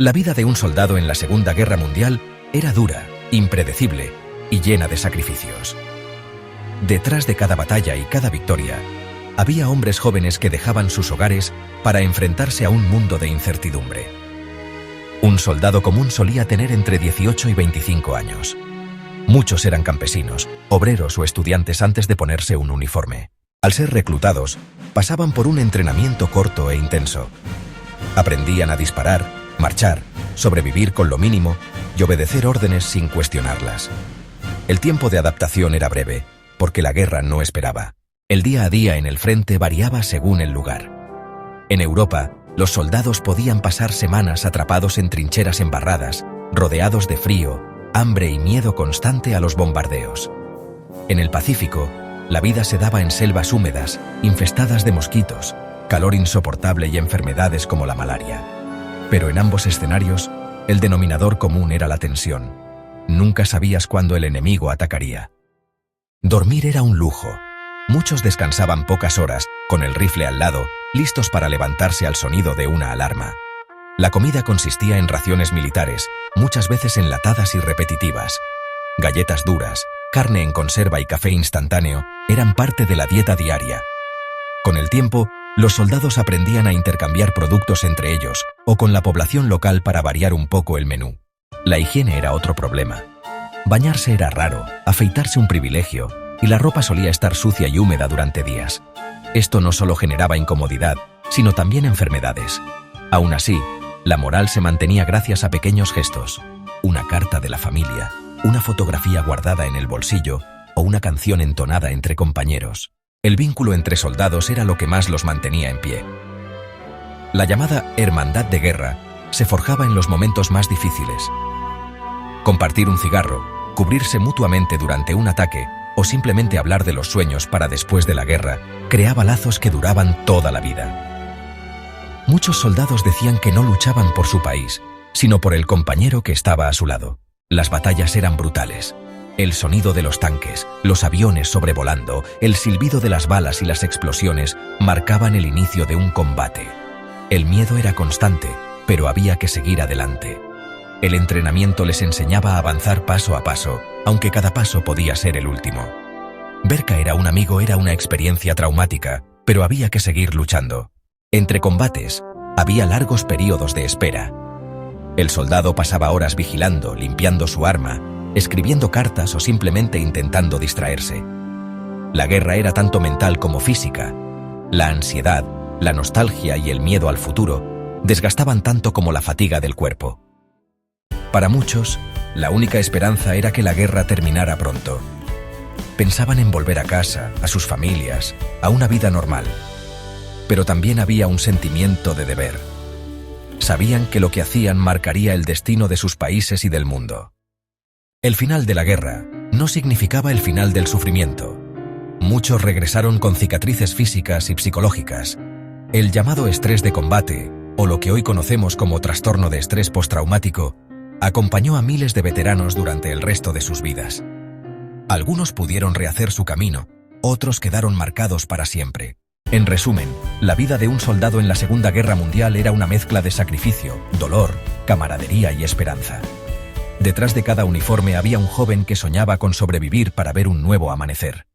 La vida de un soldado en la Segunda Guerra Mundial era dura, impredecible y llena de sacrificios. Detrás de cada batalla y cada victoria, había hombres jóvenes que dejaban sus hogares para enfrentarse a un mundo de incertidumbre. Un soldado común solía tener entre 18 y 25 años. Muchos eran campesinos, obreros o estudiantes antes de ponerse un uniforme. Al ser reclutados, pasaban por un entrenamiento corto e intenso. Aprendían a disparar, marchar, sobrevivir con lo mínimo y obedecer órdenes sin cuestionarlas. El tiempo de adaptación era breve, porque la guerra no esperaba. El día a día en el frente variaba según el lugar. En Europa, los soldados podían pasar semanas atrapados en trincheras embarradas, rodeados de frío, hambre y miedo constante a los bombardeos. En el Pacífico, la vida se daba en selvas húmedas, infestadas de mosquitos, calor insoportable y enfermedades como la malaria. Pero en ambos escenarios, el denominador común era la tensión. Nunca sabías cuándo el enemigo atacaría. Dormir era un lujo. Muchos descansaban pocas horas, con el rifle al lado, listos para levantarse al sonido de una alarma. La comida consistía en raciones militares, muchas veces enlatadas y repetitivas. Galletas duras, carne en conserva y café instantáneo eran parte de la dieta diaria. Con el tiempo, los soldados aprendían a intercambiar productos entre ellos o con la población local para variar un poco el menú. La higiene era otro problema. Bañarse era raro, afeitarse un privilegio, y la ropa solía estar sucia y húmeda durante días. Esto no solo generaba incomodidad, sino también enfermedades. Aún así, la moral se mantenía gracias a pequeños gestos. Una carta de la familia, una fotografía guardada en el bolsillo o una canción entonada entre compañeros. El vínculo entre soldados era lo que más los mantenía en pie. La llamada hermandad de guerra se forjaba en los momentos más difíciles. Compartir un cigarro, cubrirse mutuamente durante un ataque o simplemente hablar de los sueños para después de la guerra creaba lazos que duraban toda la vida. Muchos soldados decían que no luchaban por su país, sino por el compañero que estaba a su lado. Las batallas eran brutales. El sonido de los tanques, los aviones sobrevolando, el silbido de las balas y las explosiones marcaban el inicio de un combate. El miedo era constante, pero había que seguir adelante. El entrenamiento les enseñaba a avanzar paso a paso, aunque cada paso podía ser el último. Ver caer a un amigo era una experiencia traumática, pero había que seguir luchando. Entre combates, había largos periodos de espera. El soldado pasaba horas vigilando, limpiando su arma, escribiendo cartas o simplemente intentando distraerse. La guerra era tanto mental como física. La ansiedad, la nostalgia y el miedo al futuro desgastaban tanto como la fatiga del cuerpo. Para muchos, la única esperanza era que la guerra terminara pronto. Pensaban en volver a casa, a sus familias, a una vida normal. Pero también había un sentimiento de deber. Sabían que lo que hacían marcaría el destino de sus países y del mundo. El final de la guerra no significaba el final del sufrimiento. Muchos regresaron con cicatrices físicas y psicológicas. El llamado estrés de combate, o lo que hoy conocemos como trastorno de estrés postraumático, acompañó a miles de veteranos durante el resto de sus vidas. Algunos pudieron rehacer su camino, otros quedaron marcados para siempre. En resumen, la vida de un soldado en la Segunda Guerra Mundial era una mezcla de sacrificio, dolor, camaradería y esperanza. Detrás de cada uniforme había un joven que soñaba con sobrevivir para ver un nuevo amanecer.